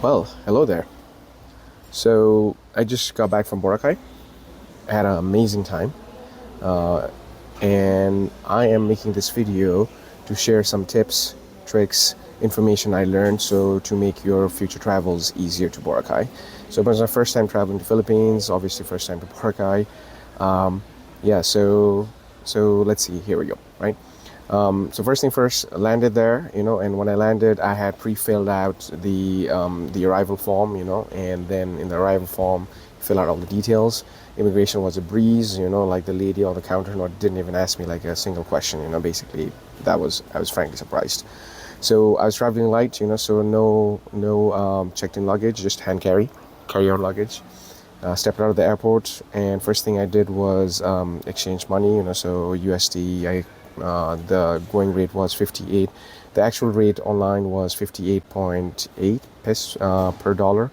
Well, hello there. So I just got back from Boracay. I had an amazing time, uh, and I am making this video to share some tips, tricks, information I learned so to make your future travels easier to Boracay. So it was my first time traveling to Philippines, obviously first time to Boracay. Um, yeah, so let's see. Here we go. Right. So first thing first, landed there, and when I landed, I had pre-filled out the arrival form, and then in the arrival form, fill out all the details. Immigration was a breeze, like the lady on the counter didn't even ask me like a single question, basically I was frankly surprised. So I was traveling light, so no checked-in luggage, just carry-on luggage. Stepped out of the airport, and first thing I did was exchange money. So USD. The going rate was 58. The actual rate online was 58.8 pesos per dollar,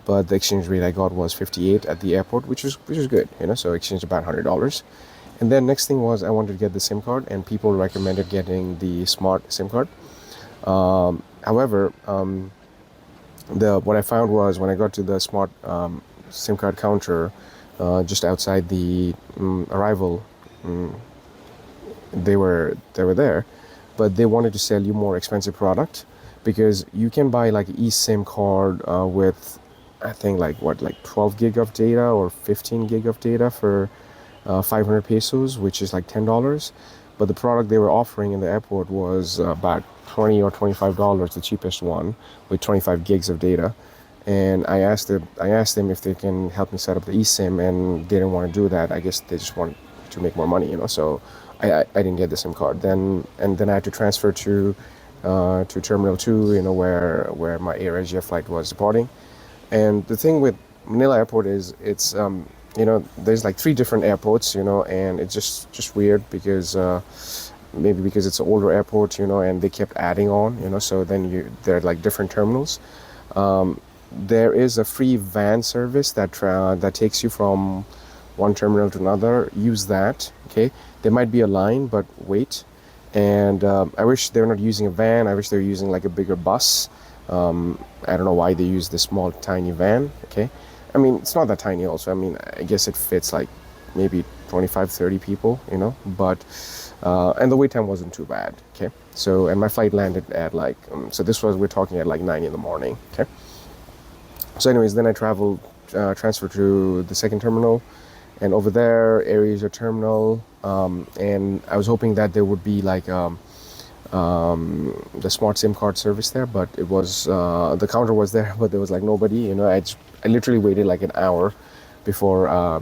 but the exchange rate I got was 58 at the airport, which was good. So I exchanged about $100. And then next thing was I wanted to get the SIM card, and people recommended getting the smart SIM card. However, the what I found was when I got to the smart SIM card counter just outside the arrival, they were there, but they wanted to sell you more expensive product because you can buy like eSIM card with I think like 12 gig of data or 15 gig of data for 500 pesos, which is like $10. But the product they were offering in the airport was about 20 or $25, the cheapest one, with 25 gigs of data. And I asked them if they can help me set up the eSIM, and they didn't want to do that. I guess they just want to make more money, So I didn't get the SIM card. Then I had to transfer to Terminal 2, where my AirAsia flight was departing. And the thing with Manila Airport is there's like three different airports, and it's just weird because maybe because it's an older airport, and they kept adding on, so then there are like different terminals. There is a free van service that takes you from one terminal to another. Use that, okay? There might be a line, but wait. And I wish they were not using a van. I wish they were using like a bigger bus. I don't know why they use this small, tiny van, okay? I mean, it's not that tiny also. I mean, I guess it fits like maybe 25, 30 people, but, and the wait time wasn't too bad, okay? So, and my flight landed at like, we're talking at like 9 in the morning, okay? So anyways, then I transferred to the second terminal, and over there, AirAsia terminal, and I was hoping that there would be like the smart SIM card service there, but it was the counter was there, but there was like nobody. I literally waited like an hour before I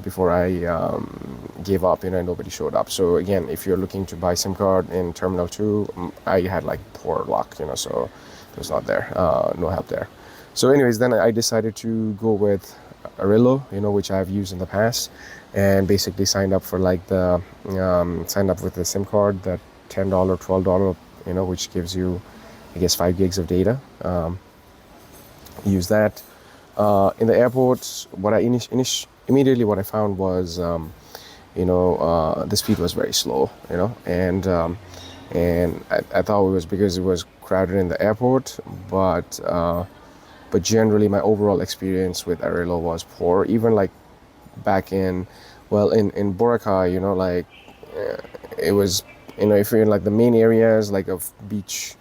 gave up. And nobody showed up. So again, if you're looking to buy SIM card in Terminal 2, I had like poor luck. So it was not there, no help there. So anyways, then I decided to go with Arillo, which I've used in the past, and basically signed up for like signed up with the SIM card, that $10, $12, which gives you, I guess, 5 gigs of data. Use that. In the airport, what I immediately what I found was, the speed was very slow, and I thought it was because it was crowded in the airport, but generally my overall experience with Arillo was poor. Even like back in Boracay, it was, if you're in like the main areas like of beach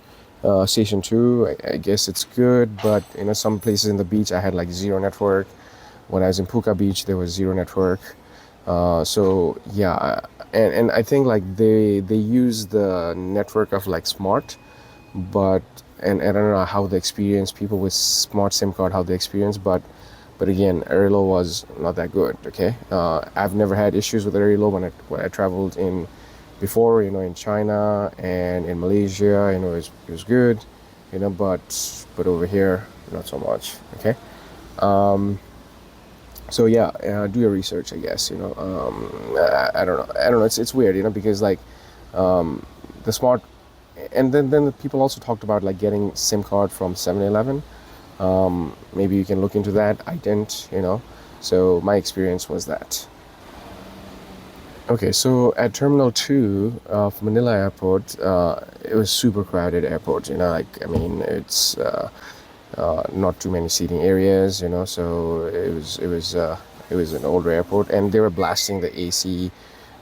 station 2, I guess it's good, but some places in the beach I had like zero network. When I was in Puka Beach, there was zero network. So yeah, and I think like they use the network of like Smart, but and I don't know how the experience, people with smart SIM card, how they experience, but again, Arillo was not that good. Okay, I've never had issues with Arillo when I traveled in before, in China and in Malaysia. It was good, but over here not so much. Okay, so yeah, do your research, I guess. I don't know. It's weird, because like the smart. And then the people also talked about like getting SIM card from 7-Eleven. Maybe you can look into that. I didn't, so my experience was that. Okay, so at Terminal 2 of Manila Airport, it was super crowded airport. Like, I mean, it's not too many seating areas, so it was an older airport, and they were blasting the AC.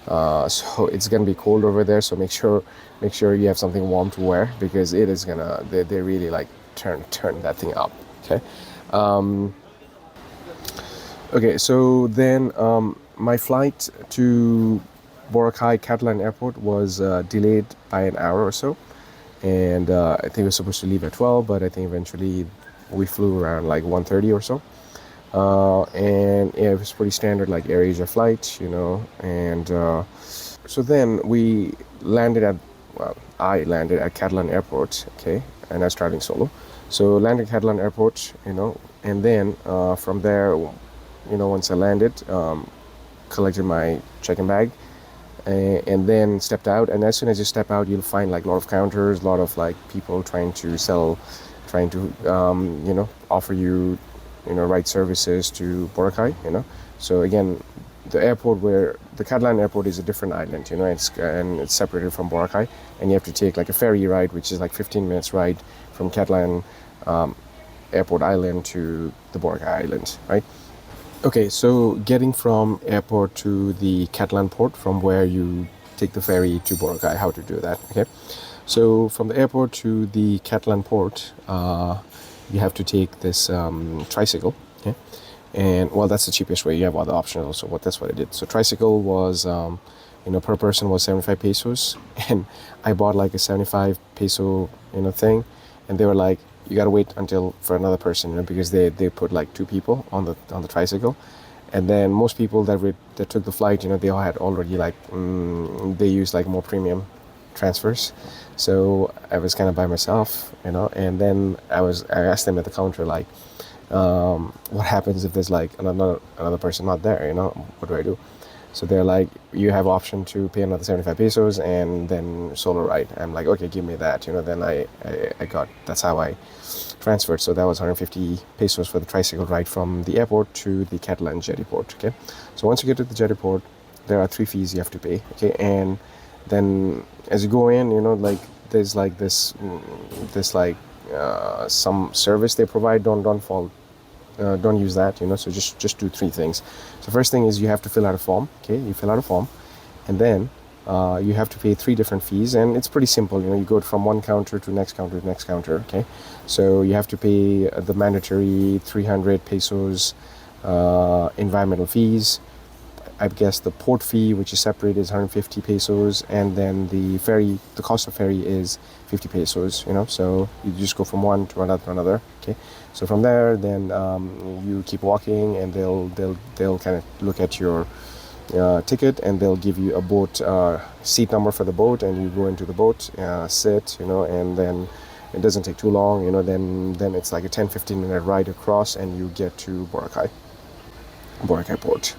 So it's gonna be cold over there. So make sure you have something warm to wear, because it is gonna they really like turn that thing up. Okay. Okay. So then my flight to Boracay Catalan Airport was delayed by an hour or so, and I think we were supposed to leave at 12, but I think eventually we flew around like 1:30 or so. And yeah, it was pretty standard like AirAsia flight, and so then we landed at, well, I landed at Catalan Airport, okay, and I was traveling solo. So landed at Catalan Airport, and then from there, once I landed, collected my check-in bag, and then stepped out. And as soon as you step out, you'll find like a lot of counters, a lot of like people trying to offer you ride services to Boracay. So again, the airport where the Catalan airport is a different island, it's separated from Boracay, and you have to take like a ferry ride, which is like 15 minutes ride from Catalan airport island to the Boracay island, right? Okay, so getting from airport to the Catalan port, from where you take the ferry to Boracay, how to do that, okay? So from the airport to the Catalan port, you have to take this tricycle, okay? And well, that's the cheapest way. You have other options also, but that's what I did. So tricycle was, per person was 75 pesos, and I bought like a 75 peso, thing, and they were like, you gotta wait until for another person, because they put like two people on the tricycle, and then most people that took the flight, they all had already like they used like more premium transfers. So I was kind of by myself, and then I asked them at the counter like, what happens if there's like another person not there, what do I do? So they're like, you have option to pay another 75 pesos and then solo ride. I'm like, okay, give me that, then I got, that's how I transferred. So that was 150 pesos for the tricycle ride from the airport to the Catalan jetty port. Okay, so once you get to the jetty port, there are 3 fees you have to pay. Okay, and then as you go in, like there's like this like some service they provide. Don't use that, so just do 3 things. So first thing is you have to fill out a form. Okay, you fill out a form, and then you have to pay 3 different fees, and it's pretty simple. You go from one counter to next counter to next counter. Okay, so you have to pay the mandatory 300 pesos environmental fees. I guess the port fee, which is separate, is 150 pesos, and then the cost of ferry is 50 pesos. So you just go from one to another. Okay, so from there, then you keep walking, and they'll kind of look at your ticket, and they'll give you a boat seat number for the boat, and you go into the boat, sit, and then it doesn't take too long, then it's like a 10-15 minute ride across, and you get to Boracay port.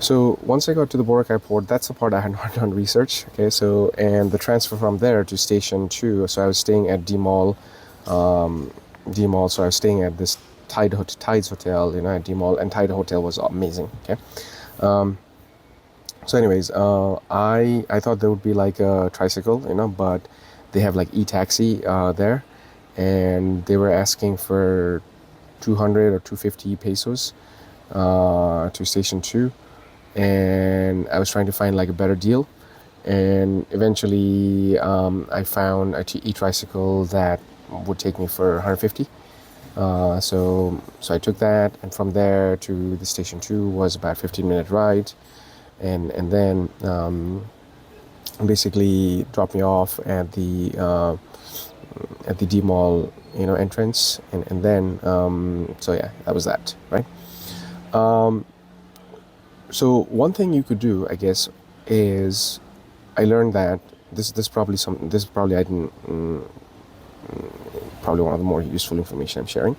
So once I got to the Boracay port, that's the part I had not done research. Okay, so and the transfer from there to station 2. So I was staying at D Mall. So I was staying at this Tides Hotel, at D Mall, and Tide Hotel was amazing. Okay, so anyways, I thought there would be like a tricycle, but they have like e-taxi there, and they were asking for 200 or 250 pesos to station 2. And I was trying to find like a better deal, and eventually I found a e-tricycle that would take me for 150. So I took that, and from there to the station 2 was about 15-minute ride, and then basically dropped me off at the D Mall entrance, and then so yeah, that was that, right? So one thing you could do, I guess, is I learned that this is probably I didn't probably one of the more useful information I'm sharing.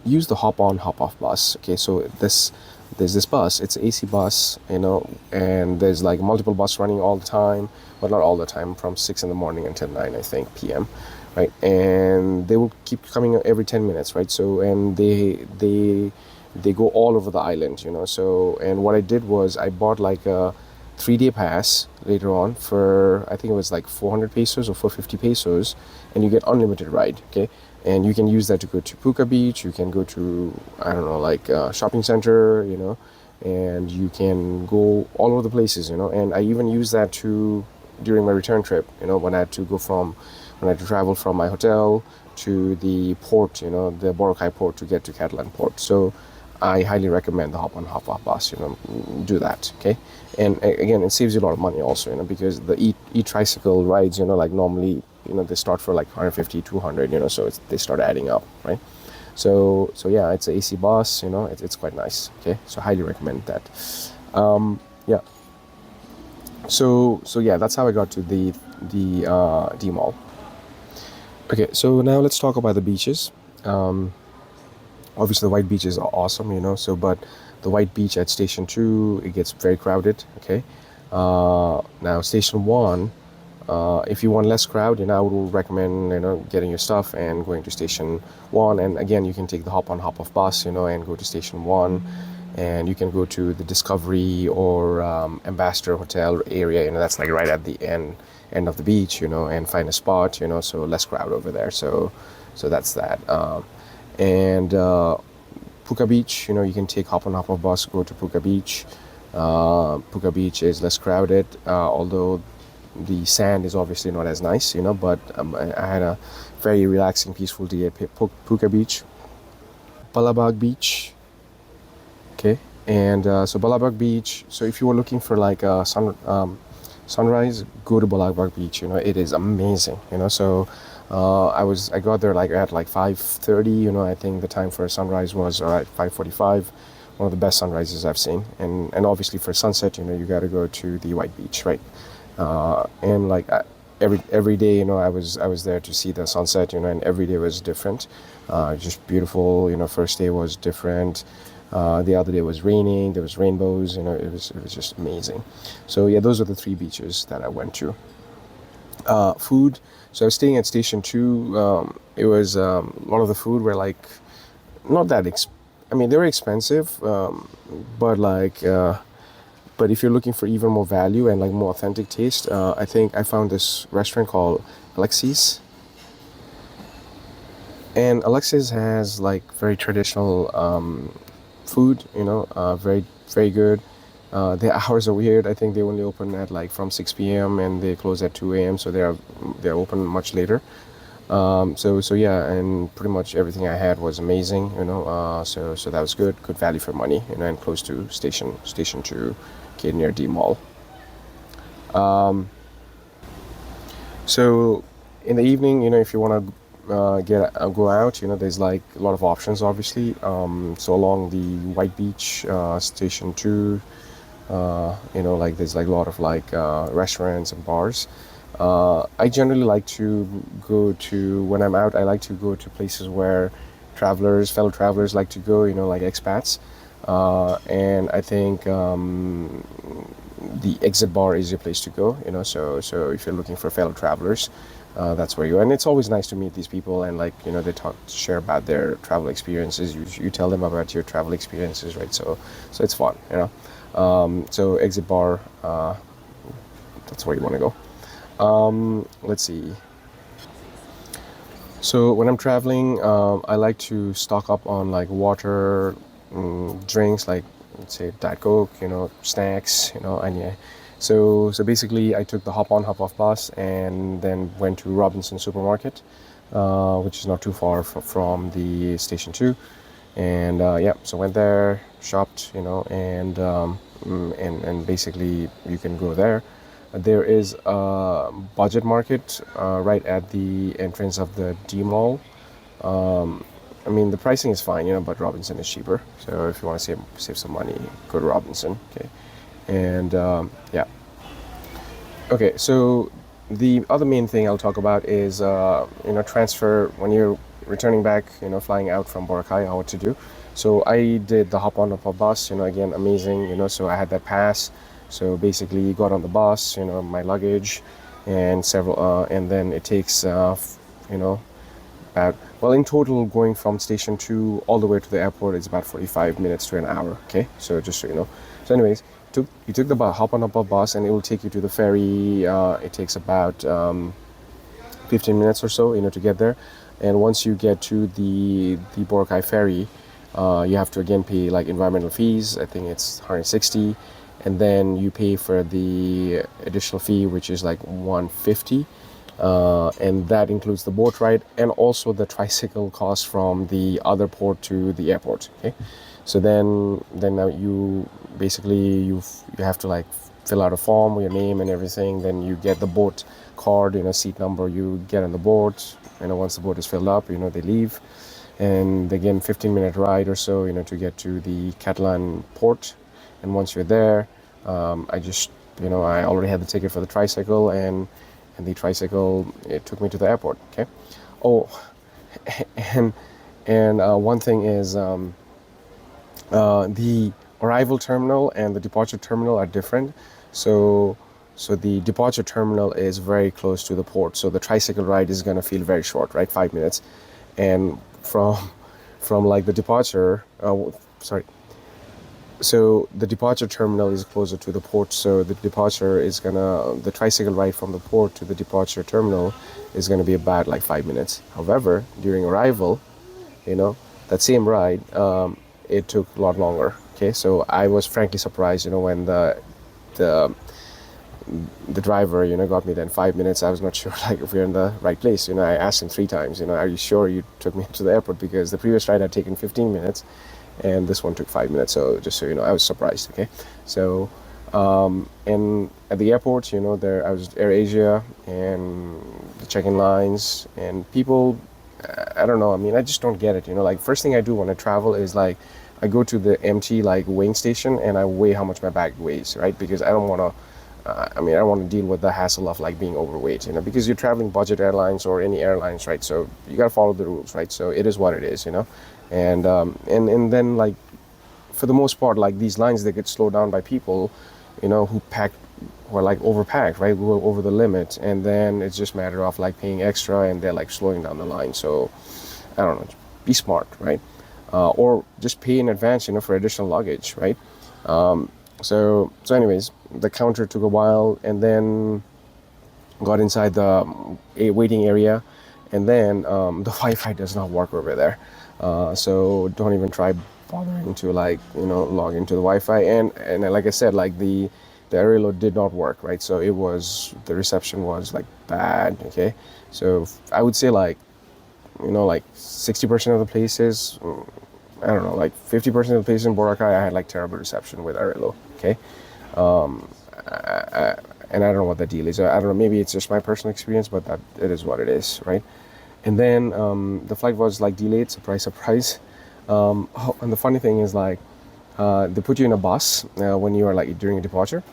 Use the hop on hop off bus. Okay, so there's this bus. It's an AC bus, and there's like multiple buses running all the time, but not all the time. From 6 in the morning until 9, I think, p.m. Right, and they will keep coming every 10 minutes, right? So and they go all over the island, So, and what I did was I bought like a 3-day pass later on for, I think it was like 400 pesos or 450 pesos, and you get unlimited ride. Okay, and you can use that to go to Puka Beach. You can go to, I don't know, like shopping center, and you can go all over the places, and I even use that to during my return trip, when I had to travel from my hotel to the port, the Boracay port, to get to Catalan port. So I highly recommend the hop on hop off bus, do that. Okay, and again, it saves you a lot of money also, because the e-tricycle rides, like normally, they start for like 150, 200, so they start adding up, right? So yeah, it's a AC bus, it's quite nice. Okay, so highly recommend that. Yeah. So yeah, that's how I got to the D Mall. Okay, so now let's talk about the beaches. Obviously, the white beaches are awesome, but the white beach at Station 2, it gets very crowded. Okay, now Station 1, if you want less crowd, I would recommend, getting your stuff and going to Station 1. And again, you can take the hop on hop off bus, and go to Station 1, and you can go to the Discovery or Ambassador Hotel area, that's like right at the end of the beach, and find a spot, so less crowd over there. So that's that. And Puka Beach, you can take hop on hop off bus, go to Puka Beach. Puka Beach is less crowded, although the sand is obviously not as nice, but I had a very relaxing, peaceful day at Puka Beach. Balabag Beach. Okay, and so Balabag Beach, so if you were looking for like a sunrise, go to Balabag Beach. It is amazing. So I got there like at like 5:30. I think the time for sunrise was at 5:45. One of the best sunrises I've seen. And obviously for sunset, you got to go to the White Beach, right? And like every day, I was there to see the sunset, and every day was different. Just beautiful. First day was different. The other day was raining. There was rainbows. It was just amazing. So yeah, those are the 3 beaches that I went to. Food. So I was staying at Station 2. It was a lot of the food were like not that I mean, they were expensive, but like but if you're looking for even more value and like more authentic taste, I think I found this restaurant called Alexis. And Alexis has like very traditional food, very, very good. The hours are weird. I think they only open at like from 6 p.m. and they close at 2 a.m. So they're open much later. So yeah, and pretty much everything I had was amazing, so that was good value for money, and close to Station 2, okay, near D Mall. So in the evening, if you want to go out, there's like a lot of options, obviously. So along the White Beach, Station 2, like there's like a lot of like restaurants and bars. I generally like to when I'm out, I like to go to places where fellow travelers like to go, like expats. And I think the exit bar is your place to go, so if you're looking for fellow travelers, that's where you go. And it's always nice to meet these people and like, they share about their travel experiences. You tell them about your travel experiences, right? So it's fun, so exit bar, that's where you want to go. Let's see. So when I'm traveling, I like to stock up on like water, drinks, like let's say Diet Coke, snacks, and yeah. So basically, I took the hop on hop off bus and then went to Robinson Supermarket, which is not too far from the Station 2, and yeah, so went there, shopped, and basically you can go there. There is a budget market right at the entrance of the D Mall. I mean, the pricing is fine, but Robinson is cheaper. So if you want to save some money, go to Robinson. Okay, and yeah. Okay, so the other main thing I'll talk about is transfer when you're returning back, flying out from Boracay, what to do. So I did the hop on hop off bus. Again, amazing. So I had that pass. So basically, got on the bus, my luggage, and and then it takes, about, well, in total, going from Station 2 all the way to the airport, it's about 45 minutes to an hour. Okay, so just so you know. So anyways, it you took the hop on a bus, and it will take you to the ferry. It takes about 15 minutes or so, to get there. And once you get to the Boracay ferry, you have to again pay like environmental fees. I think it's 160, and then you pay for the additional fee, which is like 150. And that includes the boat ride and also the tricycle cost from the other port to the airport. Okay, so then now you basically you have to like fill out a form with your name and everything. Then you get the boat card, seat number. You get on the boat. Once the boat is filled up, they leave, and again 15-minute ride or so, to get to the Catalan port. And once you're there, I just I already had the ticket for the tricycle, and the tricycle, it took me to the airport. Okay. Oh, and one thing is the arrival terminal and the departure terminal are different. So the departure terminal is very close to the port. So the tricycle ride is gonna feel very short, right? 5 minutes, and from like the departure, sorry. So the departure terminal is closer to the port. So the tricycle ride from the port to the departure terminal is gonna be about like 5 minutes. However, during arrival, that same ride, it took a lot longer. Okay, so I was frankly surprised, when the driver, got me then 5 minutes. I was not sure like if we're in the right place. I asked him 3 times, are you sure you took me to the airport? Because the previous ride had taken 15 minutes and this one took 5 minutes. So just so I was surprised. Okay, so and at the airport, there I was Air Asia, and the check-in lines and people, I don't know, I just don't get it. Like first thing I do when I travel is like I go to the MT like weighing station and I weigh how much my bag weighs, right? Because I don't want to I don't want to deal with the hassle of like being overweight, because you're traveling budget airlines or any airlines, right? So you got to follow the rules, right? So it is what it is, and then like for the most part, like these lines, they get slowed down by people, who are like overpacked, right? Go over the limit, and then it's just a matter of like paying extra, and they're like slowing down the line. So I don't know, be smart, right? Or just pay in advance, for additional luggage, right? So anyways, the counter took a while, and then got inside the waiting area, and then the Wi-Fi does not work over there. So don't even try bothering to like log into the Wi-Fi, and like I said, like the aerial did not work, right? So the reception was like bad. Okay, so I would say like like 60% of the places, I don't know, like 50% of the places in Boracay, I had like terrible reception with Arilo. Okay, and I don't know what the deal is. I don't know, maybe it's just my personal experience, but that it is what it is, right? And then the flight was like delayed, surprise. And the funny thing is like they put you in a bus when you are like during a departure,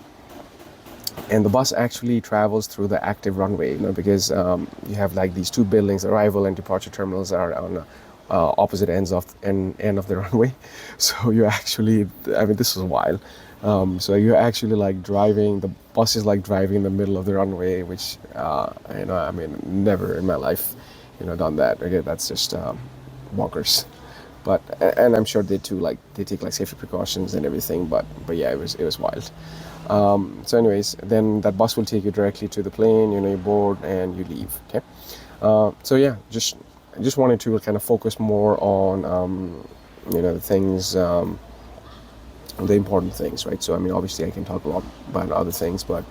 and the bus actually travels through the active runway, because you have like these two buildings, arrival and departure terminals are on opposite ends of end of the runway. So you actually, this was wild. So you're actually like driving, the bus is like driving in the middle of the runway, which never in my life done that. Okay, that's just bonkers. But and I'm sure they take like safety precautions and everything, but yeah, it was wild. So anyways, then that bus will take you directly to the plane, you board and you leave. Okay, so yeah, I just wanted to kind of focus more on the things, the important things, right? So obviously I can talk a lot about other things, but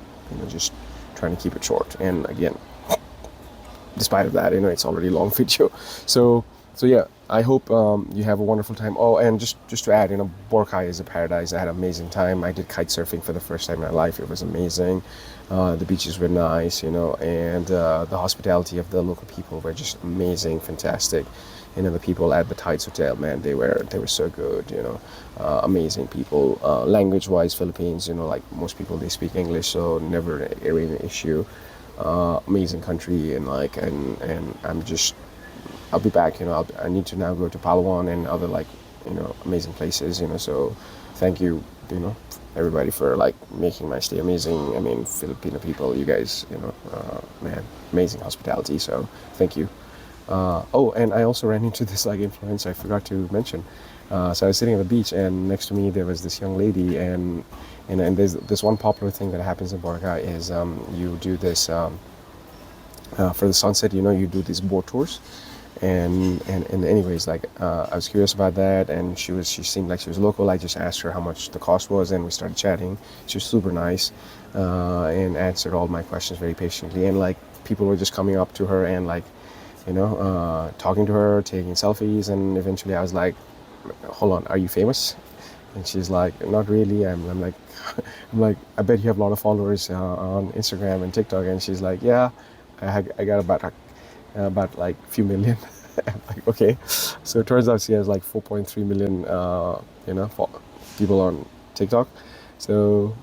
just trying to keep it short. And again, despite of that, it's already a long video. So yeah, I hope you have a wonderful time. Oh, and just to add, Boracay is a paradise. I had an amazing time. I did kite surfing for the first time in my life. It was amazing. The beaches were nice, and the hospitality of the local people were just amazing, fantastic. The people at the Tides Hotel, man, they were so good, amazing people. Language-wise, Philippines, like most people, they speak English, so never really an issue. Amazing country, and I'll be back. I need to now go to Palawan and other amazing places. So thank you, everybody for making my stay amazing. Filipino people, you guys, man, amazing hospitality. So thank you. Oh, and I also ran into this influencer I forgot to mention. So I was sitting on the beach, and next to me there was this young lady, and And there's this one popular thing that happens in Boracay is you do this for the sunset. You do these boat tours, and anyways, like I was curious about that, and she seemed like she was local. I just asked her how much the cost was, and we started chatting. She was super nice, and answered all my questions very patiently. And like people were just coming up to her and like talking to her, taking selfies, and eventually I was like, hold on, are you famous? And she's like, not really. I'm like, I'm like, I bet you have a lot of followers on Instagram and TikTok. And she's like, yeah, I got about like a few million. I'm like, okay. So it turns out she has like 4.3 million, people on TikTok. So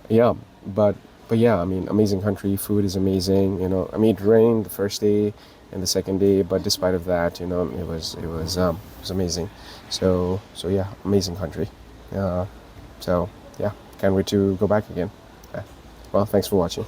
yeah, but yeah, I mean, amazing country. Food is amazing. I mean, it rained the first day and the second day, but despite of that, it was amazing. So yeah, amazing country. Uh, so yeah, can't wait to go back again. Uh, Well, thanks for watching.